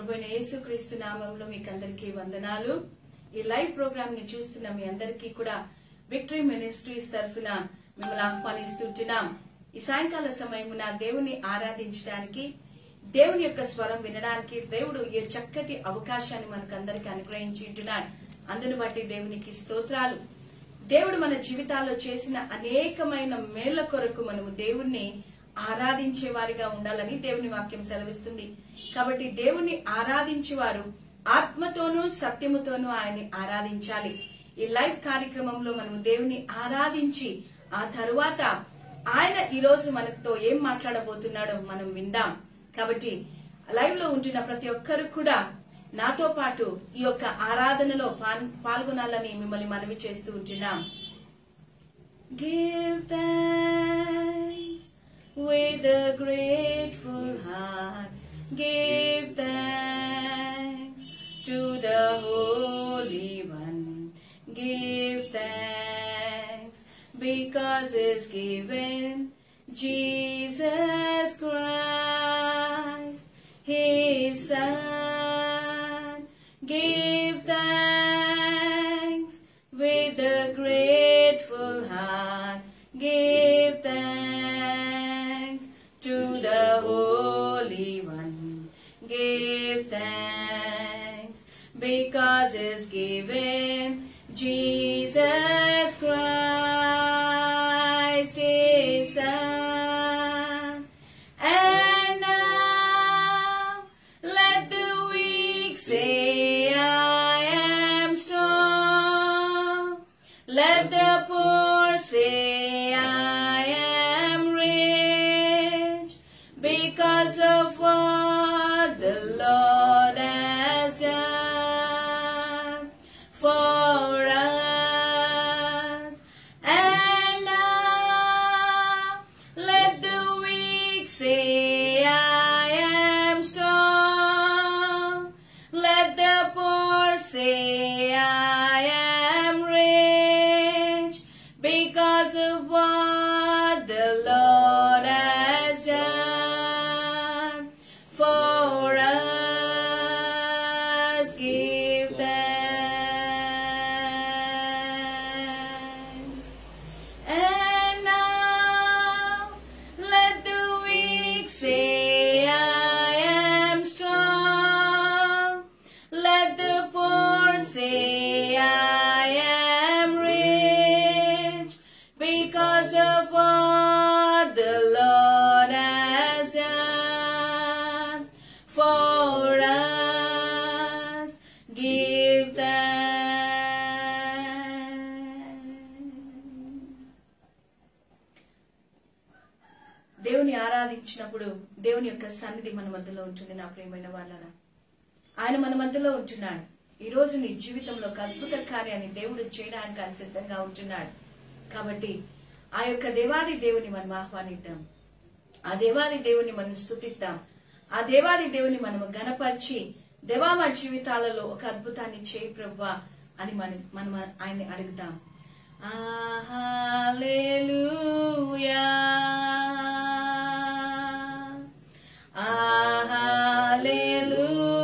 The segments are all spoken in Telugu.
ప్రభువైన యేసుక్రీస్తు నామములో మీకందరికీ వందనాలు। ఈ లైవ్ ప్రోగ్రామ్ ని చూస్తున్న మీ అందరికీ కూడా విక్టరీ మినిస్ట్రీస్ తరఫున మిమ్మల్ని ఆహ్వానిస్తున్నాం। ఈ సాయంకాల సమయమున దేవుని ఆరాధించడానికి, దేవుని యొక్క స్వరం వినడానికి దేవుడు ఈ చక్కటి అవకాశాన్ని మనకందరికీ అనుగ్రహించుంటున్నాడు। అందును బట్టి దేవునికి స్తోత్రాలు। దేవుడు మన జీవితాల్లో చేసిన అనేకమైన మేళ్ల కొరకు మనము దేవుణ్ణి ఆరాధించే వారిగా ఉండాలని దేవుని వాక్యం సెలవిస్తుంది। కాబట్టి దేవుని ఆరాధించేవారు ఆత్మతోనూ సత్యముతోనూ ఆయన్ని ఆరాధించాలి। ఈ లైవ్ కార్యక్రమంలో మనము దేవుని ఆరాధించి ఆ తరువాత ఆయన ఈ రోజు మనతో ఏం మాట్లాడబోతున్నాడో మనం విందాం। కాబట్టి లైవ్ లో ఉంటున్న ప్రతి ఒక్కరు కూడా నాతో పాటు ఈ యొక్క ఆరాధనలో పాల్గొనాలని మిమ్మల్ని మనవి చేస్తూ ఉంటున్నాం। Give thanks with a grateful heart, give thanks to the Holy One, give thanks because He's given Jesus Christ, His Son. Give thanks with a grateful heart, give thanks to the Holy One, give thanks because He's given Jesus Christ, His Son. And now let the weak say, I am strong. Let the poor say, I am rich, because of what the Lord has done for us. And now let the weak say, I am strong. Let the poor say, I am rich, because of what the Lord has done for us. Give thanks. And now let the weak say, I am strong. Let the poor say, I am rich, because of what the Lord has done for us. Give thanks. దేవుని ఆరాధించినప్పుడు దేవుని యొక్క సన్నిధి మన మధ్యలో ఉంటుంది। నా ప్రియమైన వాళ్ళరా, ఆయన మన మధ్యలో ఉంటున్నాడు। ఈ రోజు నీ జీవితంలో ఒక అద్భుత కార్యాన్ని దేవుడు చేయడానికి ఆయన సిద్ధంగా ఉంటున్నాడు। కాబట్టి ఆ యొక్క దేవాది దేవుని మనం ఆహ్వానిద్దాం, ఆ దేవాది దేవుని మనం స్తుతిద్దాం, ఆ దేవాది దేవుని మనం ఘనపరిచి, దేవా మా జీవితాలలో ఒక అద్భుతాన్ని చేయి ప్రభువా అని మనం ఆయన్ని అడుగుదాం। హల్లెలూయా, hallelujah,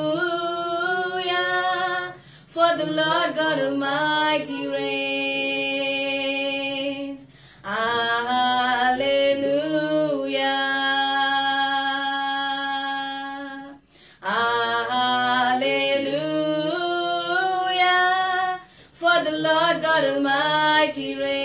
for the Lord God Almighty reigns. Hallelujah, hallelujah, for the Lord God Almighty reigns.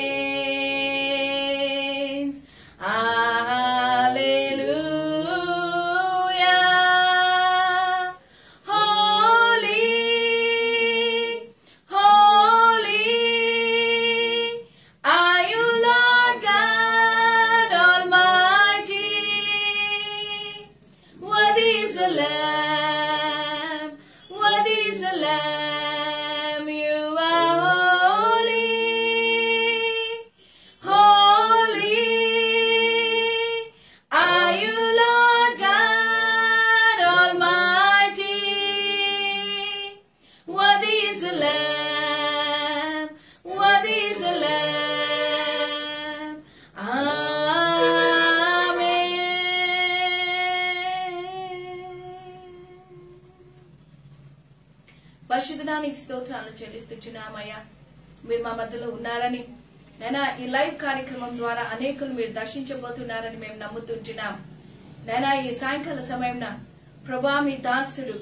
పరిశుద్ధనానికి స్తోత్రాలు చెల్లిస్తున్నామయ్యా. మీరు మా మధ్యలో ఉన్నారని నైనా ఈ లైవ్ కార్యక్రమం ద్వారా అనేకులు మీరు దర్శించబోతున్నారని మేము నమ్ముతుంటున్నాం. నైనా ఈ సాయంకాల సమయం ప్రభా మీ దాసుడు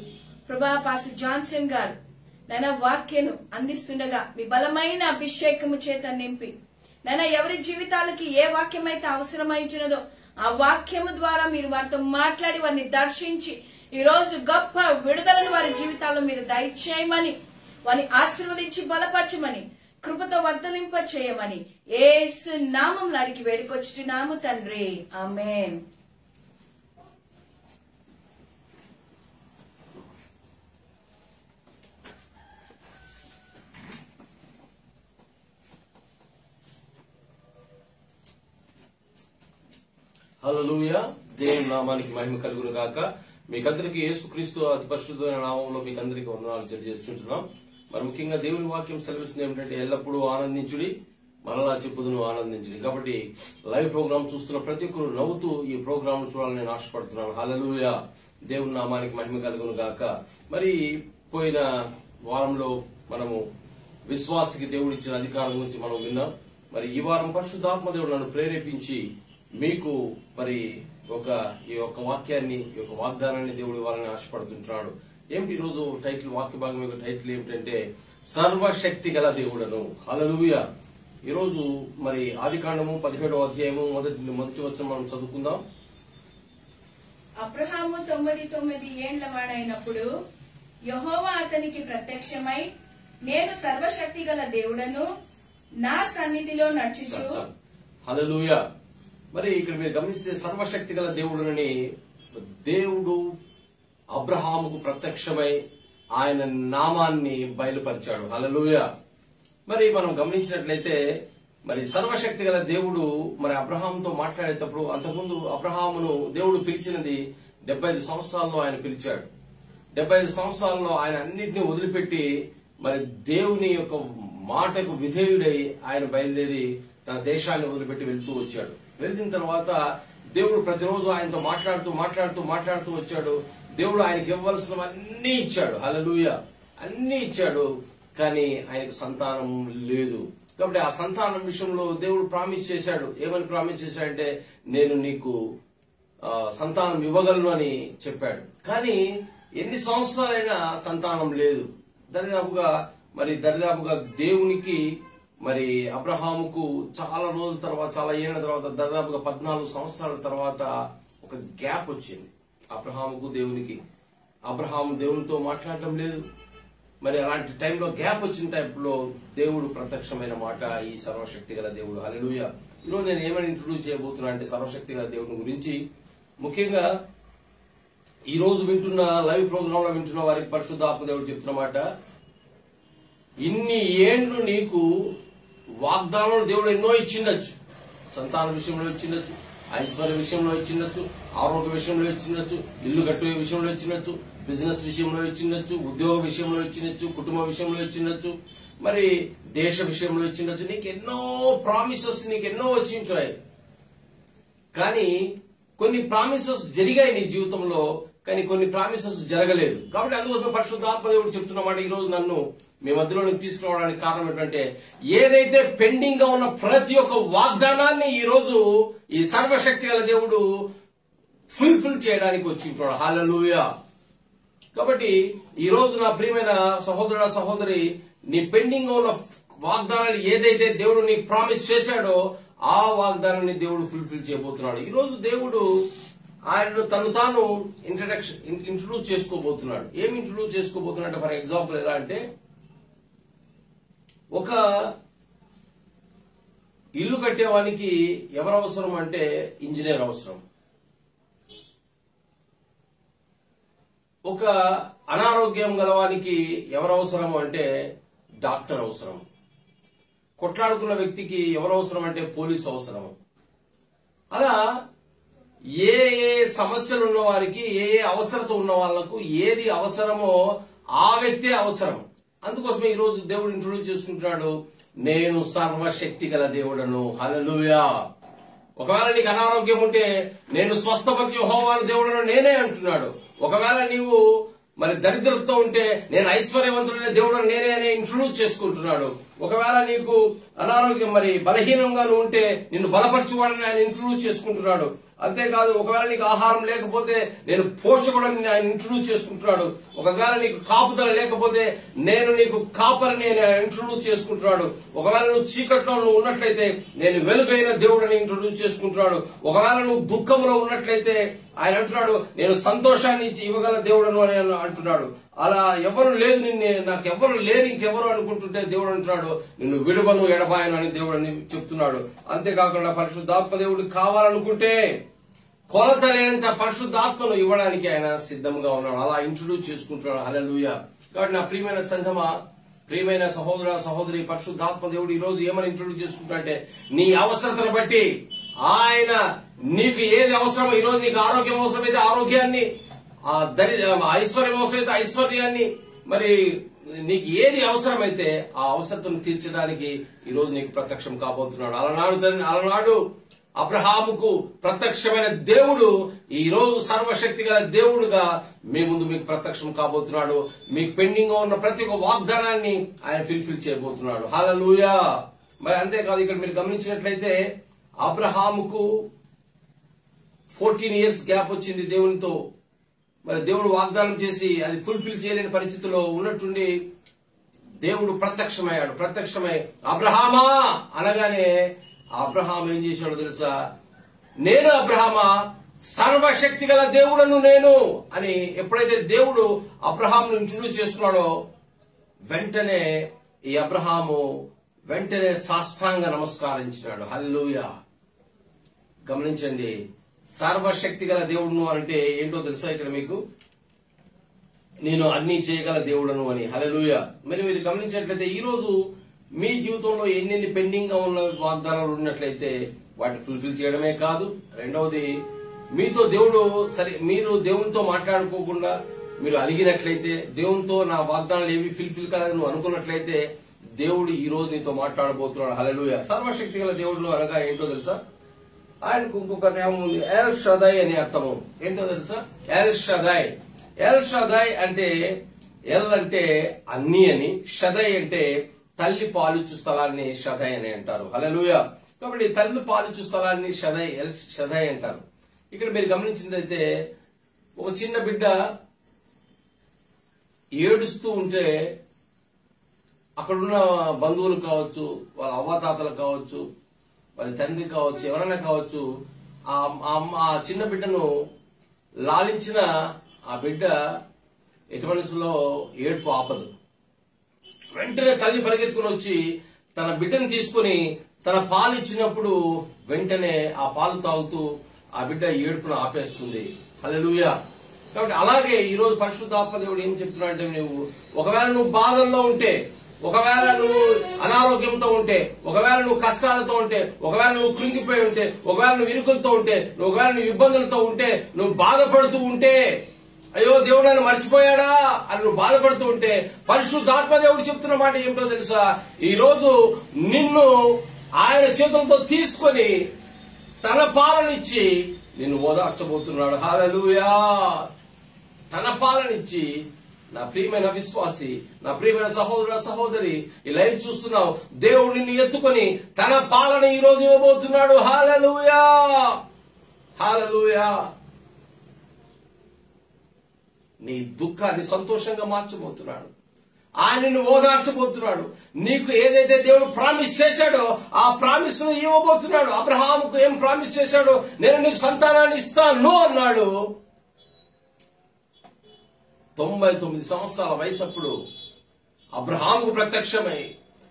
ప్రభా పాస్టర్ జాన్సన్ గారు నైనా వాక్యను అందిస్తుండగా మీ బలమైన అభిషేకము చేత నింపి నైనా ఎవరి జీవితాలకి ఏ వాక్యం అయితే అవసరమైంచినదో ఆ వాక్యము ద్వారా మీరు వారితో మాట్లాడి వారిని దర్శించి ఈ రోజు గొప్ప విడుదలను వారి జీవితాల్లో మీరు దయచేయమని, వారిని ఆశీర్వదించి బలపరచమని, కృపతో వర్ధలింప చేయమని యేసు నామములో అడిగి వేడుకొచ్చుచున్నాము తండ్రి, ఆమేన్. హల్లెలూయా. దేవుని నామానికి మహిమ కలుగును గాక. మీకందరికీ యేసుక్రీస్తు అతి పరిశుద్ధమైన నామంలో మీకందరికీ వందనాలు తెలియజేస్తుంటున్నాం. మరి ముఖ్యంగా దేవుని వాక్యం సెలవిస్తుంది ఏమిటంటే ఎల్లప్పుడూ ఆనందించుడి, మరలా చెప్పుదును ఆనందించుడి. కాబట్టి లైవ్ ప్రోగ్రామ్ చూస్తున్న ప్రతి ఒక్కరు నవ్వుతూ ఈ ప్రోగ్రామ్ చూడాలని నేను ఆశపడుతున్నాను. హల్లెలూయా. దేవుని నామానికి మహిమ కలుగును గాక. మరి పోయిన వారంలో మనము విశ్వాసికి దేవుడిచ్చిన అధికారం గురించి మనం విన్నాం. మరి ఈ వారం పరిశుద్ధాత్మ దేవుడు నన్ను ప్రేరేపించి మీకు మరి ఈ యొక్క వాక్యాన్ని, ఈ యొక్క వాగ్దానాన్ని దేవుడు ఇవ్వాలని ఆశపడుతుంటున్నాడు. ఏమిటి ఈరోజు టైటిల్, వాక్య భాగం యొక్క టైటిల్ ఏమిటంటే సర్వశక్తి గల దేవుడను. హల్లెలూయా. ఈరోజు మరి ఆదికాండము 17వ అధ్యాయము మొదటి వచనం మనం చదువుకుందాం. అబ్రహాము 99 ఏండ్ల వాడైనప్పుడు యెహోవా అతనికి ప్రత్యక్షమై, నేను సర్వశక్తి గల దేవుడను, నా సన్నిధిలో నడుచుచు. హల్లెలూయా. మరి ఇక్కడ మీరు గమనిస్తే సర్వశక్తి గల దేవుడునని దేవుడు అబ్రహాముకు ప్రత్యక్షమై ఆయన నామాన్ని బయలుపరిచాడు. హల్లెలూయా. మరి మనం గమనించినట్లయితే మరి సర్వశక్తి గల దేవుడు మరి అబ్రహాముతో మాట్లాడేటప్పుడు, అంతకుముందు అబ్రహామును దేవుడు పిలిచినది 75 సంవత్సరాల్లో ఆయన పిలిచాడు. 75 సంవత్సరాల్లో ఆయన అన్నింటినీ వదిలిపెట్టి మరి దేవుని యొక్క మాటకు విధేయుడై ఆయన బయలుదేరి తన దేశాన్ని వదిలిపెట్టి వెళ్తూ వచ్చాడు. వెళ్ళిన తర్వాత దేవుడు ప్రతిరోజు ఆయనతో మాట్లాడుతూ వచ్చాడు. దేవుడు ఆయనకి ఇవ్వాల్సినవన్నీ ఇచ్చాడు. హల్లెలూయా. అన్ని ఇచ్చాడు, కానీ ఆయనకు సంతానం లేదు. కాబట్టి ఆ సంతానం విషయంలో దేవుడు ప్రామిస్ చేశాడు. ఏమని ప్రామిస్ చేశాడంటే, నేను నీకు సంతానం ఇవ్వగలను అని చెప్పాడు. కానీ ఎన్ని సంవత్సరాలైనా సంతానం లేదు. దరిదాపుగా దేవునికి మరి అబ్రహాముకు చాలా రోజుల తర్వాత, చాలా ఏళ్ల తర్వాత, దాదాపుగా 14 సంవత్సరాల తర్వాత ఒక గ్యాప్ వచ్చింది అబ్రహాముకు దేవునికి. అబ్రహాము దేవునితో మాట్లాడటం లేదు. మరి అలాంటి టైంలో, గ్యాప్ వచ్చిన టైంలో దేవుడు ప్రత్యక్షమైన మాట ఈ సర్వశక్తి గల దేవుడు. హల్లెలూయా. ఈరోజు నేను ఏమైనా ఇంట్రొడ్యూస్ చేయబోతున్నా అంటే సర్వశక్తి గల దేవుని గురించి. ముఖ్యంగా ఈ రోజు వింటున్న లైవ్ ప్రోగ్రామ్ లో వింటున్న వారికి పరిశుద్ధాత్మ దేవుడు చెప్తున్నమాట, ఇన్ని ఏండ్లు నీకు వాగ్దానం దేవుడు ఎన్నో ఇచ్చిండొచ్చు. సంతాన విషయంలో ఇచ్చిండొచ్చు, ఐశ్వర్య విషయంలో ఇచ్చిండొచ్చు, ఆరోగ్య విషయంలో ఇచ్చిండొచ్చు, ఇల్లు కట్టే విషయంలో ఇచ్చిండొచ్చు, బిజినెస్ విషయంలో ఇచ్చిండొచ్చు, ఉద్యోగ విషయంలో ఇచ్చిండొచ్చు, కుటుంబ విషయంలో ఇచ్చిండొచ్చు, మరి దేశ విషయంలో ఇచ్చిండొచ్చు. నీకు ఎన్నో ప్రామిసెస్, నీకు ఎన్నో వచ్చింటాయి. కానీ కొన్ని ప్రామిసెస్ జరిగాయి నీ జీవితంలో, కానీ కొన్ని ప్రామిసెస్ జరగలేదు. కాబట్టి అందుకోసం పరిశుద్ధాత్మ దేవుడు చెప్తున్నమాట ఈ రోజు నన్ను మీ మధ్యలోకి తీసుకురావడానికి కారణం ఏంటంటే, ఏదైతే పెండింగ్ గా ఉన్న ప్రతి ఒక్క వాగ్దానాన్ని ఈ రోజు ఈ సర్వశక్తి గల దేవుడు ఫుల్ఫిల్ చేయడానికి వచ్చి ఉంటాడు. హల్లెలూయా. కాబట్టి ఈ రోజు నా ప్రియమైన సహోదరుడా, సహోదరి, నీ పెండింగ్ గా ఉన్న వాగ్దానాలు ఏదైతే దేవుడు నీకు ప్రామిస్ చేశాడో ఆ వాగ్దానాన్ని దేవుడు ఫుల్ఫిల్ చేయబోతున్నాడు. ఈ రోజు దేవుడు ఆయన తను తాను ఇంట్రడ్యూస్ చేసుకోబోతున్నాడు. ఏం ఇంట్రడ్యూస్ చేసుకోబోతున్నాడు? ఫర్ ఎగ్జాంపుల్ ఎలా అంటే, ఒక ఇల్లు కట్టేవానికి ఎవరు అవసరం అంటే ఇంజనీర్ అవసరం. ఒక అనారోగ్యం గలవానికి ఎవరు అవసరం అంటే డాక్టర్ అవసరం. కొట్లాడుకున్న వ్యక్తికి ఎవరు అవసరం అంటే పోలీసు అవసరం. అలా ఏ ఏ సమస్యలు ఉన్న వారికి, ఏ ఏ అవసరత ఉన్న వాళ్లకు ఏది అవసరమో ఆ వ్యక్తే అవసరం. అందుకోసమే ఈ రోజు దేవుడు ఇంట్రొడ్యూస్ చేసుకుంటున్నాడు, నేను సర్వశక్తి గల దేవుడను. హల్లెలూయా. ఒకవేళ నీకు అనారోగ్యం ఉంటే నేను స్వస్థపరిచే యెహోవా దేవుడను నేనే అంటున్నాడు. ఒకవేళ నీవు మరి దరిద్రతతో ఉంటే నేను ఐశ్వర్యవంతుడైన దేవుడు నేనే అని ఇంట్రొడ్యూస్ చేసుకుంటున్నాడు. ఒకవేళ నీకు అనారోగ్యం మరి బలహీనంగా ఉంటే నిన్ను బలపరచువాడని ఆయన ఇంట్రొడ్యూస్ చేసుకుంటున్నాడు. అంతేకాదు ఒకవేళ నీకు ఆహారం లేకపోతే నేను పోషకుడని ఆయన ఇంట్రొడ్యూస్ చేసుకుంటున్నాడు. ఒకవేళ నీకు కాపుదల లేకపోతే నేను నీకు కాపరిని ఆయన ఇంట్రొడ్యూస్ చేసుకుంటున్నాడు. ఒకవేళ నువ్వు చీకట్లో నువ్వు ఉన్నట్లయితే నేను వెలుగైన దేవుడని ఇంట్రొడ్యూస్ చేసుకుంటున్నాడు. ఒకవేళ నువ్వు దుఃఖంలో ఉన్నట్లయితే ఆయన అంటున్నాడు నేను సంతోషాన్ని ఇవ్వగల దేవుడను అని అంటున్నాడు. అలా ఎవరు లేదు నాకు ఎవరు లేరు ఇంకెవరు అనుకుంటుంటే దేవుడు అంటున్నాడు నిన్ను విడువను ఎడబాయను అని దేవుడు అని చెప్తున్నాడు. అంతేకాకుండా పరిశుద్ధాత్మ దేవుడికి కావాలనుకుంటే కొలత లేనంత పరిశుద్ధాత్మను ఇవ్వడానికి ఆయన సిద్ధంగా ఉన్నాడు. అలా ఇంట్రొడ్యూస్ చేసుకుంటున్నాడు. హల్లెలూయా. కాబట్టి నా ప్రియమైన సంఘమా, ప్రియమైన సహోదర సహోదరి, పరిశుద్ధాత్మ దేవుడు ఈ రోజు ఏమని ఇంట్రొడ్యూస్ చేసుకుంటాడంటే నీ అవసరతను బట్టి ఆయన నీకు ఏది అవసరమో, ఈ రోజు నీకు ఆరోగ్యం అవసరమైతే ఆరోగ్యాన్ని, ఐశ్వర్యం అవసరమైతే ఐశ్వర్యాన్ని, మరి నీకు ఏది అవసరమైతే ఆ అవసరతను తీర్చడానికి ఈ రోజు నీకు ప్రత్యక్షం కాబోతున్నాడు. అలనాడు అబ్రహాముకు ప్రత్యక్షమైన దేవుడు ఈ రోజు సర్వశక్తి గల దేవుడుగా మీ ముందు మీకు ప్రత్యక్షం కాబోతున్నాడు. మీకు పెండింగ్ గా ఉన్న ప్రతి ఒక్క వాగ్దానాన్ని ఆయన ఫుల్ఫిల్ చేయబోతున్నాడు. హల్లెలూయా. మరి అంతేకాదు ఇక్కడ మీరు గమనించినట్లయితే అబ్రహాముకు 14 years గ్యాప్ వచ్చింది దేవునితో. మరి దేవుడు వాగ్దానం చేసి అది ఫుల్ఫిల్ చేయలేని పరిస్థితిలో ఉన్నట్టుండి దేవుడు ప్రత్యక్షమై అబ్రహామా అనగానే అబ్రహాం ఏం చేశాడో తెలుసా? నేను అబ్రహామా సర్వశక్తి గల దేవుడను నేను అని ఎప్పుడైతే దేవుడు అబ్రహాంను ఇంట్రొడ్యూస్ చేసుకున్నాడో వెంటనే ఈ అబ్రహాము సాష్టాంగ నమస్కరించినాడు. హల్లెలూయా. గమనించండి, సర్వశక్తి గల దేవుడును అంటే ఏంటో తెలుసా? ఇక్కడ మీకు నేను అన్ని చేయగల దేవుడను అని. హల్లెలూయా. మరి మీరు గమనించినట్లయితే ఈ రోజు మీ జీవితంలో ఎన్నెన్ని పెండింగ్ గా ఉన్న వాగ్దానాలు ఉన్నట్లయితే వాటిని ఫుల్ఫిల్ చేయడమే కాదు, రెండవది మీతో దేవుడు మీరు దేవునితో మాట్లాడుకోకుండా మీరు అడిగినట్లయితే, దేవునితో నా వాగ్దానాలు ఏవి ఫుల్ఫిల్ కాదని నువ్వు అనుకున్నట్లయితే దేవుడు ఈ రోజు నీతో మాట్లాడబోతున్నాడు. హల్లెలూయా. సర్వశక్తి గల దేవుడు అనగా ఏంటో తెలుసా? ఆయనకు ఇంకొక నామం ఉంది, ఎల్ షదాయ్ అని అర్థము. ఏంటో తెలుసా? ఎల్ షదాయ్. ఎల్ షదాయ్ అంటే ఎల్ అంటే అన్ని అని, షదయ్ అంటే తల్లి పాలిచ్చు స్థలాన్ని షదయ్ అని అంటారు. హల్లెలూయా. కాబట్టి తల్లి పాలిచ్చు స్థలాన్ని షదయ్ అంటారు. ఇక్కడ మీరు గమనించినట్లయితే ఒక చిన్న బిడ్డ ఏడుస్తూ ఉంటే అక్కడున్న బంధువులు కావచ్చు, వాళ్ళ అవ్వాతాతలు కావచ్చు, వాళ్ళ తండ్రి కావచ్చు, ఎవరైనా కావచ్చు, ఆ చిన్న బిడ్డను లాలించిన ఆ బిడ్డ ఎటువంటి ఏడుపు ఆపదు. వెంటనే తల్లి పరిగెత్తుకుని వచ్చి తన బిడ్డను తీసుకుని తన పాలు ఇచ్చినప్పుడు వెంటనే ఆ పాలు తాగుతూ ఆ బిడ్డ ఏడుపును ఆపేస్తుంది. హల్లెలూయా. కాబట్టి అలాగే ఈ రోజు పరిశుద్ధాత్మ దేవుడు ఏం చెప్తున్నాడంటే, ఒకవేళ నువ్వు బాధల్లో ఉంటే, ఒకవేళ నువ్వు అనారోగ్యంతో ఉంటే, ఒకవేళ నువ్వు కష్టాలతో ఉంటే, ఒకవేళ నువ్వు కృంగిపోయి ఉంటే, ఒకవేళ నువ్వు ఇరుకులతో ఉంటే, ఒకవేళ నువ్వు ఇబ్బందులతో ఉంటే, నువ్వు బాధపడుతూ ఉంటే, అయ్యో దేవుడు నన్ను మర్చిపోయాడా అని నువ్వు బాధపడుతూ ఉంటే, పరిశుద్ధాత్మ దేవుడు చెప్తున్న మాట ఏమిటో తెలుసా? ఈ రోజు నిన్ను ఆయన చేతులతో తీసుకొని తన పాలనిచ్చి నిన్ను ఓదార్చబోతున్నాడు. హల్లెలూయా. తన పాలనిచ్చి నా ప్రియమైన విశ్వాసి, నా ప్రియమైన సహోదర సహోదరి, ఈ లైవ్ చూస్తున్నావు, దేవుడు నిన్ను ఎత్తుకొని తన పాలన ఈ రోజు ఇవ్వబోతున్నాడు. హల్లెలూయా. హల్లెలూయా. నీ దుఃఖాన్ని సంతోషంగా మార్చబోతున్నాడు. ఆయన నిన్ను ఓదార్చబోతున్నాడు. నీకు ఏదైతే దేవుడు ప్రామిస్ చేశాడో ఆ ప్రామిస్ ను ఇవ్వబోతున్నాడు. అబ్రహాముకు ఏం ప్రామిస్ చేశాడో, నేను నీకు సంతానాన్ని ఇస్తాను అన్నాడు. 99 సంవత్సరాల వయసప్పుడు అబ్రహాముకు ప్రత్యక్షమై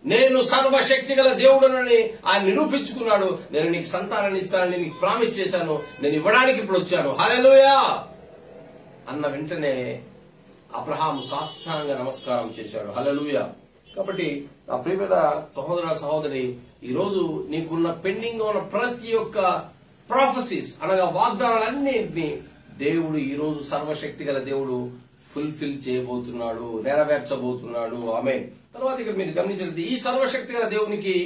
నేను సర్వశక్తి గల దేవుడునని ఆయన నిరూపించుకున్నాడు. నేను నీకు సంతానాన్ని ఇస్తానని నీకు ప్రామిస్ చేశాను, నేను ఇవ్వడానికి ఇప్పుడు వచ్చాను. హల్లెలూయా అన్న వెంటనే అబ్రహాము సాష్టాంగ నమస్కారం చేశాడు. హల్లెలూయా. కాబట్టి నా ప్రియమైన సహోదర సహోదరి, ఈ రోజు నీకున్న పెండింగ్ ఉన్న ప్రతి ఒక్క ప్రాఫెసీస్ అనగా వాగ్దానాలన్నింటినీ దేవుడు ఈ రోజు సర్వశక్తి గల దేవుడు ఫుల్ఫిల్ చేయబోతున్నాడు, నెరవేర్చబోతున్నాడు. ఆమేన్. తర్వాత ఇక్కడ మీరు గమనించాలి, ఈ సర్వశక్తి గల దేవునికి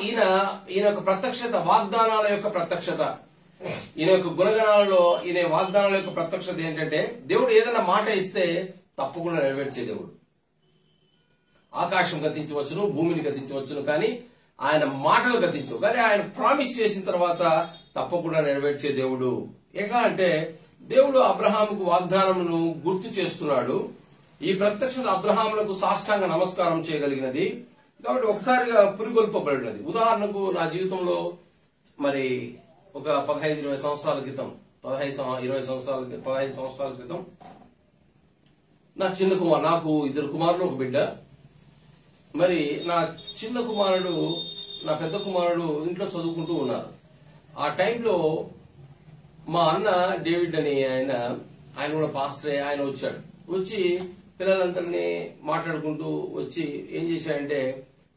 ఈయన యొక్క ప్రత్యక్షత, వాగ్దానాల యొక్క ప్రత్యక్షత. ఈయన యొక్క గుణగణాలలో ఈయన వాగ్దానాల యొక్క ప్రత్యక్షత ఏంటంటే దేవుడు ఏదైనా మాట ఇస్తే తప్పకుండా నెరవేర్చే దేవుడు. ఆకాశం గతించవచ్చును, భూమిని గతించవచ్చును, కానీ ఆయన మాటలు గతించవు. కానీ ఆయన ప్రామిస్ చేసిన తర్వాత తప్పకుండా నెరవేర్చే దేవుడు. ఎలా అంటే దేవుడు అబ్రహాముకు వాగ్దానమును గుర్తు చేస్తున్నాడు. ఈ ప్రత్యక్షత అబ్రహాములకు సాష్టాంగ నమస్కారం చేయగలిగినది కాబట్టి ఒకసారిగా పురిగొల్పబడినది. ఉదాహరణకు నా జీవితంలో మరి ఒక 15-20 సంవత్సరాల క్రితం 15 సంవత్సరాల క్రితం నా చిన్న కుమారు, నాకు 2 కుమారులు, ఒక బిడ్డ. మరి నా చిన్న కుమారుడు, నా పెద్ద కుమారుడు ఇంట్లో చదువుకుంటూ ఉన్నారు. ఆ టైంలో మా అన్న డేవిడ్ అని ఆయన కూడా పాస్టరే, ఆయన వచ్చాడు. వచ్చి పిల్లలందరినీ మాట్లాడుకుంటూ వచ్చి ఏం చేశాడంటే,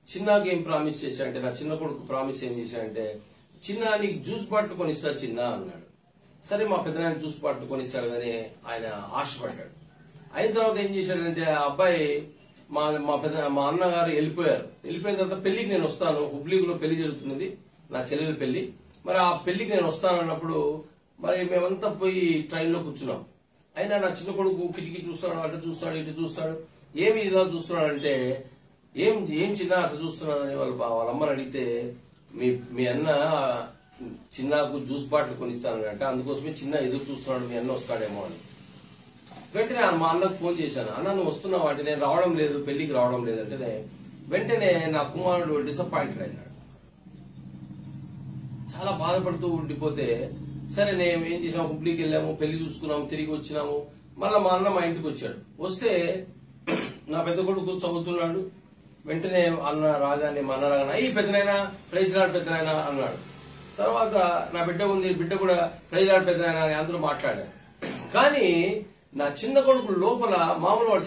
చిన్నకి ఏం ప్రామిస్ చేశాడంటే, నా చిన్న కొడుకు ప్రామిస్ ఏం చేశాడంటే, చిన్న నీకు జ్యూస్ బాటిల్ కొనిస్తా చిన్న అన్నాడు. సరే మా పెద్దనాయన జ్యూస్ బాటిల్ కొనిస్తాడు అని ఆయన ఆశపడ్డాడు. అయిన తర్వాత ఏం చేశాడంటే, ఆ అబ్బాయి మా అన్నగారు వెళ్ళిపోయిన తర్వాత పెళ్లికి నేను వస్తాను, హుబ్లీలో పెళ్లి జరుగుతున్నది, నా చెల్లెల పెళ్లి. మరి ఆ పెళ్లికి నేను వస్తాను అన్నప్పుడు మరి మేమంతా పోయి ట్రైన్లో కూర్చున్నాం. అయినా నా చిన్న కొడుకు కిటికీ చూస్తాడు, అటు చూస్తాడు, ఇటు చూస్తాడు. ఏమి ఇలా చూస్తున్నాడంటే, ఏం చిన్న అటు చూస్తున్నాడని వాళ్ళ అమ్మని అడిగితే, మీ అన్న చిన్నకు జ్యూస్ బాటిల్ కొనిస్తానంటే అందుకోసమే చిన్న ఎదురు చూస్తున్నాడు, మీ అన్న వస్తాడేమో అని. వెంటనే మా అన్నకు ఫోన్ చేశాను, అన్న నువ్వు వస్తున్నావు అంటే, నేను రావడం లేదు, పెళ్లికి రావడం లేదంటే వెంటనే నా కుమారుడు డిసప్పాయింటెడ్ అయినాడు. చాలా బాధపడుతూ ఉండిపోతే సరే నేను ఏం చేసాము, హుబ్లీకి వెళ్ళాము, పెళ్లి చూసుకున్నాము, తిరిగి వచ్చినాము. మళ్ళీ మా అన్న మా ఇంటికి వచ్చాడు. వస్తే నా పెద్ద కొడుకు చదువుతున్నాడు. వెంటనే అన్న రాగానే మా అన్న రాగానే అయ్యి పెద్దనైనా ప్రైజ్ లాడ్ పెద్దనైనా అన్నాడు. తర్వాత నా బిడ్డ ఉంది, బిడ్డ కూడా ప్రైజ్ లాడ్ పెద్దనైనా అని అందరూ మాట్లాడారు. కానీ నా చిన్న కొడుకు లోపల మామూలు వాడు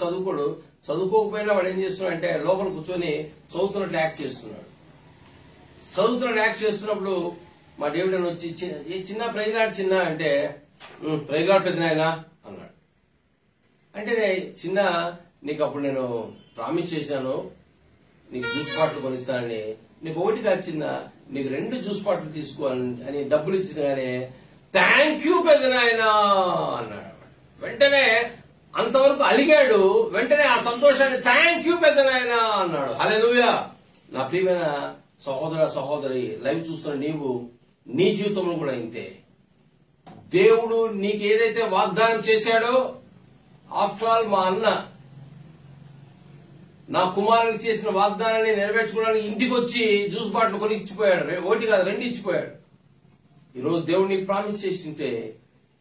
చదువుకోకపోయినా వాడు ఏం చేస్తున్నాడు అంటే లోపల కూర్చొని చదువుతున్నట్లు యాక్ట్ చేస్తున్నప్పుడు మా డేవిడ్ అని వచ్చి చిన్న ప్రైజ్ లాడ్ చిన్న అంటే ప్రైజ్ లాడ్ పెద్దనైనా అన్నాడు. అంటే చిన్న నీకు అప్పుడు నేను ప్రామిస్ చేశాను నీకు జ్యూస్ బాటిల్ కొనిస్తానని, నీకు ఒకటి కాదు చిన్న, నీకు 2 జ్యూస్ బాటిల్ తీసుకోవాలని డబ్బులు ఇచ్చినగానే థ్యాంక్ యూ పెద్దనాయనా అన్నాడు. వెంటనే అంతవరకు అలిగాడు, వెంటనే ఆ సంతోషాన్ని థ్యాంక్ యూ పెద్దనాయనా అన్నాడు. హల్లెలూయా. నా ప్రియమైన సహోదర సహోదరి, లైవ్ చూస్తున్న నీవు నీ జీవితంలో కూడా ఇంతే. దేవుడు నీకు ఏదైతే వాగ్దానం చేశాడో, ఆఫ్టర్ ఆల్ మా అన్న నా కుమారునికి చేసిన వాగ్దానాన్ని నెరవేర్చుకోవడానికి ఇంటికి వచ్చి జ్యూస్ బాటిల్ కొని ఇచ్చిపోయాడు. 1 కాదు 2 ఇచ్చిపోయాడు. ఈరోజు దేవుడు నీకు ప్రామిస్ చేసింటే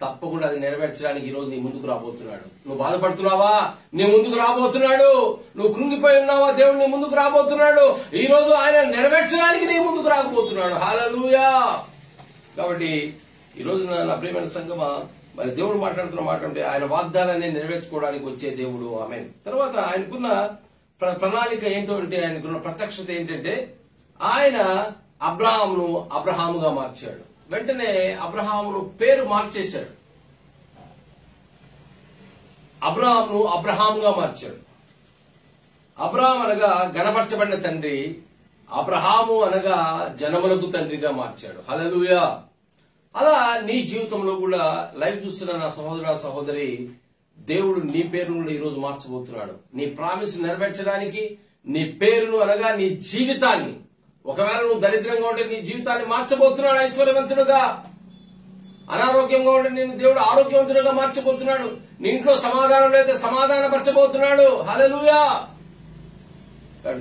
తప్పకుండా అది నెరవేర్చడానికి ఈ రోజు నీ ముందుకు రాబోతున్నాడు. నువ్వు బాధపడుతున్నావా? నీ ముందుకు రాబోతున్నాడు. నువ్వు కృంగిపోయి ఉన్నావా? దేవుడు నీ ముందుకు రాబోతున్నాడు. ఈ రోజు ఆయన నెరవేర్చడానికి నీ ముందుకు రాకపోతున్నాడు. హల్లెలూయా. కాబట్టి ఈ రోజు నా ప్రియమైన సంగమా, మరి దేవుడు మాట్లాడుతున్న మాట అంటే ఆయన వాగ్దానాన్ని నెరవేర్చుకోవడానికి వచ్చే దేవుడు. ఆమేన్. తర్వాత ఆయనకున్న ప్రణాళిక ఏంటో అంటే, ఆయనకున్న ప్రత్యక్షత ఏంటంటే, ఆయన అబ్రహామును అబ్రహాముగా మార్చాడు. వెంటనే అబ్రహామును పేరు మార్చేశాడు. అబ్రహామును అబ్రహాముగా మార్చాడు. అబ్రహాం అనగా గణపరచబడిన తండ్రి, అబ్రహాము అనగా జనములకు తండ్రిగా మార్చాడు. హల్లెలూయా. అలా నీ జీవితంలో కూడా లైవ్ చూస్తున్న నా సహోదర సహోదరి, దేవుడు నీ పేరును కూడా ఈరోజు మార్చబోతున్నాడు. నీ ప్రామిస్ నెరవేర్చడానికి నీ పేరును అనగా నీ జీవితాన్ని, ఒకవేళ నువ్వు దరిద్రంగా ఉంటే నీ జీవితాన్ని మార్చబోతున్నాడు ఐశ్వర్యవంతుడుగా. అనారోగ్యంగా ఉంటే నేను దేవుడు ఆరోగ్యవంతుడుగా మార్చబోతున్నాడు. నీ ఇంట్లో సమాధానం లేకపోతే సమాధానపరచబోతున్నాడు. హల్లెలూయా.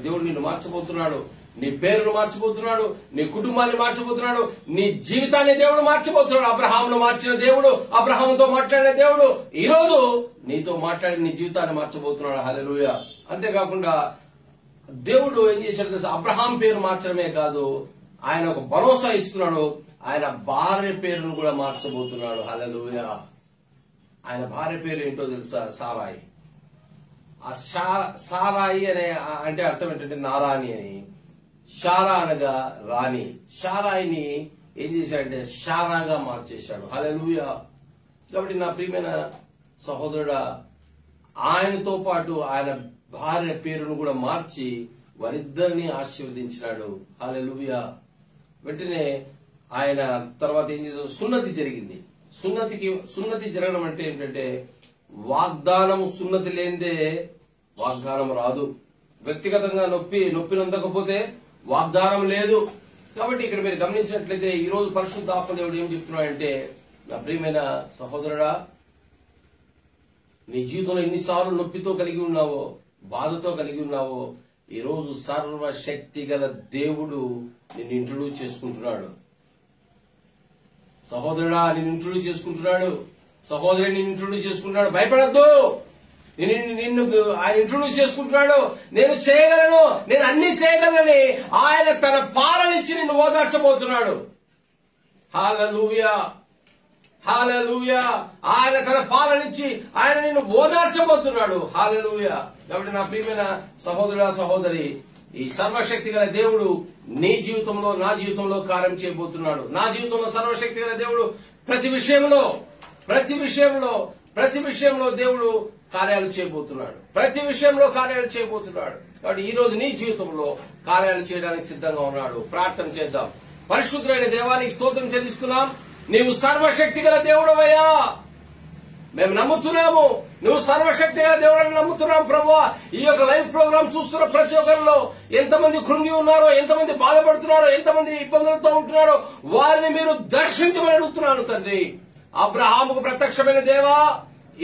దేవుడు నిన్ను మార్చబోతున్నాడు, నీ పేరును మార్చబోతున్నాడు, నీ కుటుంబాన్ని మార్చబోతున్నాడు, నీ జీవితాన్ని దేవుడు మార్చబోతున్నాడు. అబ్రహామును మార్చిన దేవుడు, అబ్రహాముతో మాట్లాడిన దేవుడు ఈ రోజు నీతో మాట్లాడి నీ జీవితాన్ని మార్చబోతున్నాడు. హల్లెలూయా. అంతేకాకుండా దేవుడు ఏం చేశాడు తెలుసా? అబ్రహాం పేరు మార్చడమే కాదు, ఆయన ఒక భరోసా ఇస్తున్నాడు. ఆయన భార్య పేరును కూడా మార్చబోతున్నాడు. హల్లెలూయా. ఆయన భార్య పేరు ఏంటో తెలుసా? సారాయి. ఆ సారాయి అనే అంటే అర్థం ఏంటంటే నారాణి అని. షారా అనగా రాణి. షారాయిని ఏం చేశాడంటే షారాగా మార్చేశాడు. హల్లెలూయా. కాబట్టి నా ప్రియమైన సహోదరుడా, ఆయనతో పాటు ఆయన భార్య పేరును కూడా మార్చి వారిద్దరిని ఆశీర్వదించినాడు. హల్లెలూయా. వెంటనే ఆయన తర్వాత ఏం చేశారు, సున్నతి జరిగింది. సున్నతి జరగడం అంటే ఏంటంటే వాగ్దానం, సున్నతి లేనిదే వాగ్దానం రాదు. వ్యక్తిగతంగా నొప్పి నొందకపోతే వాగ్దానం లేదు. కాబట్టి ఇక్కడ మీరు గమనించినట్లయితే ఈ రోజు పరిశుద్ధాత్మ దేవుడు ఏం చెప్తున్నాడంటే, నా ప్రియమైన సహోదరుడా, నీ జీవితంలో ఎన్నిసార్లు నొప్పితో కలిగి ఉన్నావో, బాధతో కలిగి ఉన్నావో, ఈ రోజు సర్వశక్తి గల దేవుడు నిన్ను ఇంట్రొడ్యూస్ చేసుకుంటున్నాడు. సహోదరుడా, నిన్ను ఇంట్రొడ్యూస్ చేసుకుంటున్నాడు. సహోదరి, నిన్ను ఇంట్రొడ్యూస్ చేసుకుంటున్నాడు. భయపడద్దు. నిన్ను ఆయన ఇంట్రొడ్యూస్ చేసుకుంటున్నాడు. నేను చేయగలను, నేను అన్ని చేయగలనని ఆయన తన పాలనిచ్చి నిన్ను ఓదార్చబోతున్నాడు. హల్లెలూయా, హల్లెలూయా. ఆయన తన పాలనిచ్చి ఆయన నిన్ను ఓదార్చబోతున్నాడు. హల్లెలూయా. కాబట్టి నా ప్రియమైన సహోదరుడా, సహోదరి, ఈ సర్వశక్తి గల దేవుడు నీ జీవితంలో, నా జీవితంలో కార్యం చేయబోతున్నాడు. నా జీవితంలో సర్వశక్తి గల దేవుడు ప్రతి విషయంలో దేవుడు కార్యాలు చేయబోతున్నాడు. ప్రతి విషయంలో కార్యాలు చేయబోతున్నాడు. కాబట్టి ఈ రోజు నీ జీవితంలో కార్యాలు చేయడానికి సిద్ధంగా ఉన్నాడు. ప్రార్థన చేద్దాం. పరిశుద్ధుడైన దేవానికి స్తోత్రం చెల్లిస్తున్నాం. నీవు సర్వశక్తి గల దేవుడవయ్యా, మేము నమ్ముతున్నాము. నువ్వు సర్వశక్తి గల దేవుడని నమ్ముతున్నాం ప్రభువా. ఈ యొక్క లైవ్ ప్రోగ్రామ్ చూస్తున్న ప్రతి ఒక్కరిలో ఎంతమంది కృంగి ఉన్నారో, ఎంతమంది బాధపడుతున్నారో, ఎంతమంది ఇబ్బందులతో ఉంటున్నారో వారిని మీరు దర్శించమని అడుగుతున్నాను తండ్రి. అబ్రహాముకు ప్రత్యక్షమైన దేవా,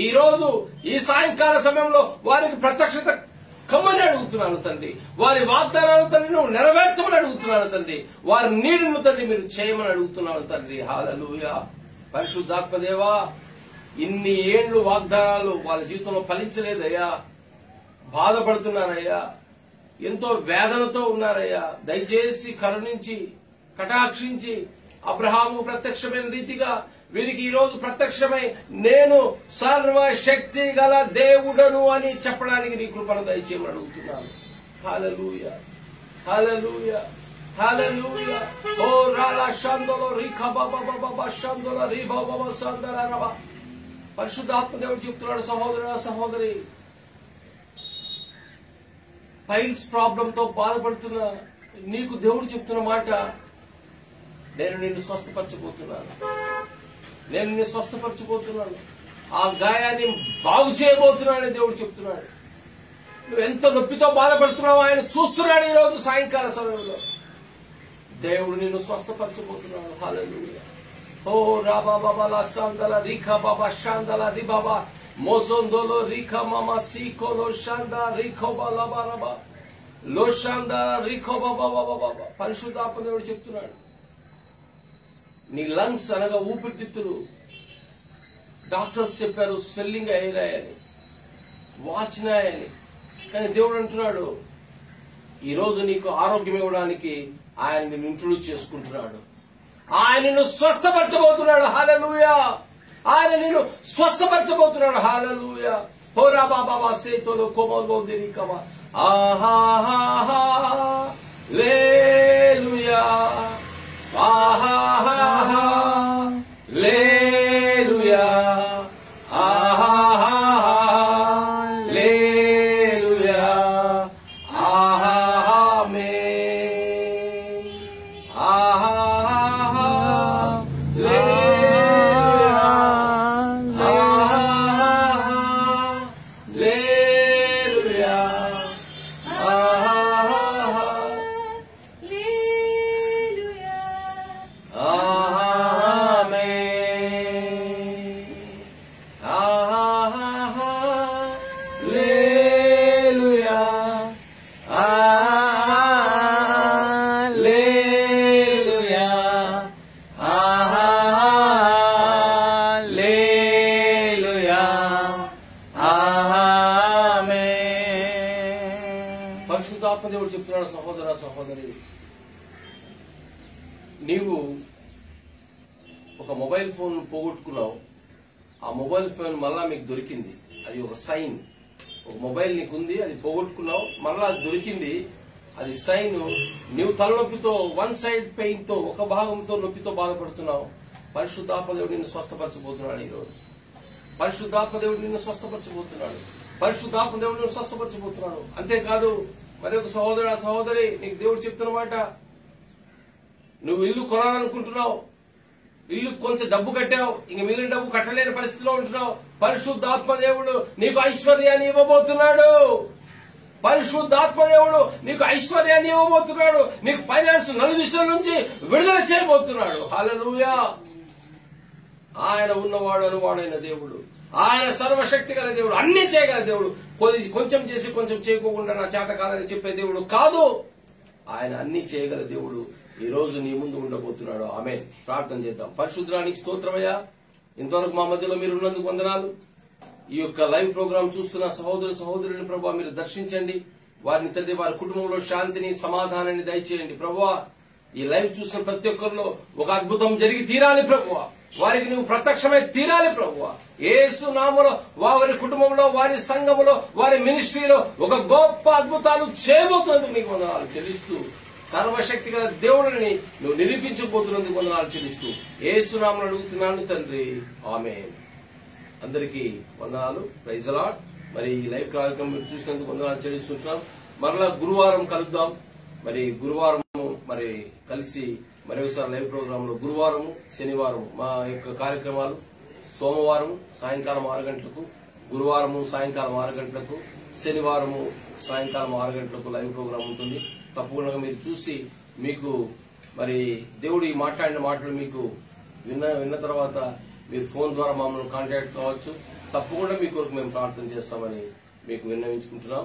ఈ రోజు ఈ సాయంకాల సమయంలో వారికి ప్రత్యక్షత కమ్మని అడుగుతున్నాను తండ్రి. వారి వాగ్దానాలు తండ్రి నువ్వు నెరవేర్చమని అడుగుతున్నాను తండ్రి. వారి నీడును తండ్రి మీరు చేయమని అడుగుతున్నాను తండ్రి. హల్లెలూయా. పరిశుద్ధాత్మ దేవా, ఇన్ని ఏండ్లు వాగ్దానాలు వాళ్ళ జీవితంలో ఫలించలేదయ్యా. బాధపడుతున్నారయ్యా, ఎంతో వేదనతో ఉన్నారయ్యా. దయచేసి కరుణించి కటాక్షించి అబ్రహాము ప్రత్యక్షమైన రీతిగా వీరికి ఈ రోజు ప్రత్యక్షమై నేను సర్వశక్తి గల దేవుడను అని చెప్పడానికి నీ కృపను దయచేయమని అడుగుతున్నాను. హల్లెలూయా, హల్లెలూయా, హల్లెలూయా. ఓ రాలా షందలో రీఖా బాబా బాబా షందలో రీ బాబా సందరా రబా. పరిశుద్ధాత్మ దేవుడు చెప్తున్నాడు, సహోదరా, సహోదరి, పైల్స్ ప్రాబ్లంతో బాధపడుతున్నా నీకు దేవుడు చెప్తున్న మాట, నేను నిన్ను స్వస్థపరచబోతున్నాను. నేను నిన్ను స్వస్థపరచబోతున్నాను. ఆ గాయాన్ని బాగు చేయబోతున్నానని దేవుడు చెప్తున్నాడు. నువ్వు ఎంత నొప్పితో బాధపడుతున్నావు ఆయన చూస్తున్నాడు. ఈ రోజు సాయంకాల సమయంలో దేవుడు నిన్ను స్వస్థపరచబోతున్నాడు. హల్లెలూయా. ఓ రాబా బాబా లా సందల రీఖా బాబా షాందల రి బాబా మోసొందోలో రీఖా మామా సీకోలో షాందా రీఖో బాలా బాబా లో షాందా రీఖో బాబా బాబా. పరిశుద్ధాత్మ దేవుడు చెప్తున్నాడు, నీ లంగ్స్ అనగా ఊపిరితిత్తులు డాక్టర్స్ చెప్పారు స్వెల్లింగ్ అయ్యాయని, వాచినాయని. కానీ దేవుడు అంటున్నాడు, ఈరోజు నీకు ఆరోగ్యం ఇవ్వడానికి ఆయన నిన్ను ఇంట్రొడ్యూస్ చేసుకుంటున్నాడు. ఆయన నిన్ను స్వస్థపరచబోతున్నాడు. హల్లెలూయా. ఆయన నిన్ను స్వస్థపరచబోతున్నాడు. హల్లెలూయా. హోరా బాబా సేతోలో కోమలో దిరికవా ఆహాహా లేలుయా ఆహాహా లేలుయా ఆహాహా లేలుయా ఆమేన్ ఆహాహా లేలుయా ఆహాహా లేలుయా ఆహాహా పరిశుద్ధాత్మ దేవుడు చెప్తున్నాడు, సహోదర సహోదరి, నీవు ఒక మొబైల్ ఫోన్ పోగొట్టుకున్నావు. ఆ మొబైల్ ఫోన్ మళ్ళా మీకు దొరికింది. అది ఒక సైన్. ఒక మొబైల్ నీకుంది, అది పోగొట్టుకున్నావు, మళ్ళా అది దొరికింది. అది సైన్. నీవు తలనొప్పితో, వన్ సైడ్ పెయిన్ తో, ఒక భాగంతో నొప్పితో బాధపడుతున్నావు. పరిశుద్ధాత్మ దేవుడు నిన్ను స్వస్థపరచబోతున్నాడు. ఈరోజు పరిశుద్ధాత్మ దేవుడు నిన్ను స్వస్థపరచబోతున్నాడు. పరిశుద్ధాత్మ దేవుడు నిన్ను స్వస్థపరచబోతున్నాడు. అంతేకాదు, మరి ఒక సహోదర సహోదరి, నీకు దేవుడు చెప్తున్నమాట, నువ్వు ఇల్లు కొనాలనుకుంటున్నావు, ఇల్లు కొంచెం డబ్బు కట్టావు, ఇంక మిగిలిన డబ్బు కట్టలేని పరిస్థితిలో ఉంటున్నావు. పరిశుద్ధాత్మ దేవుడు నీకు ఐశ్వర్యాన్ని ఇవ్వబోతున్నాడు. పరిశుద్ధాత్మ దేవుడు నీకు ఐశ్వర్యాన్ని ఇవ్వబోతున్నాడు. నీకు ఫైనాన్స్ నలుదిశల నుంచి విడుదల చేయబోతున్నాడు. హల్లెలూయా. ఆయన ఉన్నవాడు అనువాడైన దేవుడు, ఆయన సర్వశక్తి గల దేవుడు, అన్ని చేయగల దేవుడు. కొంచెం చేసి కొంచెం చేయకోకుండా నా చేత కాదని చెప్పే దేవుడు కాదు. ఆయన అన్ని చేయగల దేవుడు. ఈ రోజు నీ ముందు ఉండబోతున్నాడు. ఆమేన్. ప్రార్థన చేద్దాం. పరిశుద్ధానికి స్తోత్రమయ్యా. ఇంతవరకు మా మధ్యలో మీరు ఉన్నందుకు వందనాలు. ఈ యొక్క లైవ్ ప్రోగ్రాం చూస్తున్న సహోదరు సహోదరుని ప్రభువా మీరు దర్శించండి. వారిని తండ్రి వారి కుటుంబంలో శాంతిని సమాధానాన్ని దయచేయండి ప్రభువా. ఈ లైవ్ చూసిన ప్రతి ఒక్కరిలో ఒక అద్భుతం జరిగి తీరాలి ప్రభువా. వారికి నువ్వు ప్రత్యక్షమై తీరాలి ప్రభువా. యేసు నామములో వారి కుటుంబంలో, వారి సంఘములో, వారి మినిస్ట్రీలో ఒక గొప్ప అద్భుతాలు చేయబోతున్నందుకు నీకు వందనాలు చెల్లిస్తూ, సర్వశక్తి గల దేవుడిని నువ్వు నిరూపించబోతున్నందుకు వందనాలు చెల్లిస్తూ యేసు నామములో అడుగుతున్నాను తండ్రి. ఆమేన్. అందరికీ వందనాలు. Praise the lord. మరి ఈ లైవ్ కార్యక్రమం మీరు చూసినందుకు వందనాలు చెల్లిస్తుంటున్నాం. మరలా గురువారం కలుద్దాం. మరి గురువారం మరి కలిసి మరొకసారి లైవ్ ప్రోగ్రామ్ లో గురువారము, శనివారం మా యొక్క కార్యక్రమాలు సోమవారం సాయంకాలం 6 గంటలకు, గురువారము సాయంకాలం 6 గంటలకు, శనివారము సాయంకాలం 6 గంటలకు లైవ్ ప్రోగ్రామ్ ఉంటుంది. తప్పకుండా మీరు చూసి మీకు మరి దేవుడు మాట్లాడిన మాటలు మీకు విన్న తర్వాత మీరు ఫోన్ ద్వారా మమ్మల్ని కాంటాక్ట్ కావచ్చు. తప్పకుండా మీ కొరకు మేము ప్రార్థన చేస్తామని మీకు విన్నవించుకుంటున్నాం.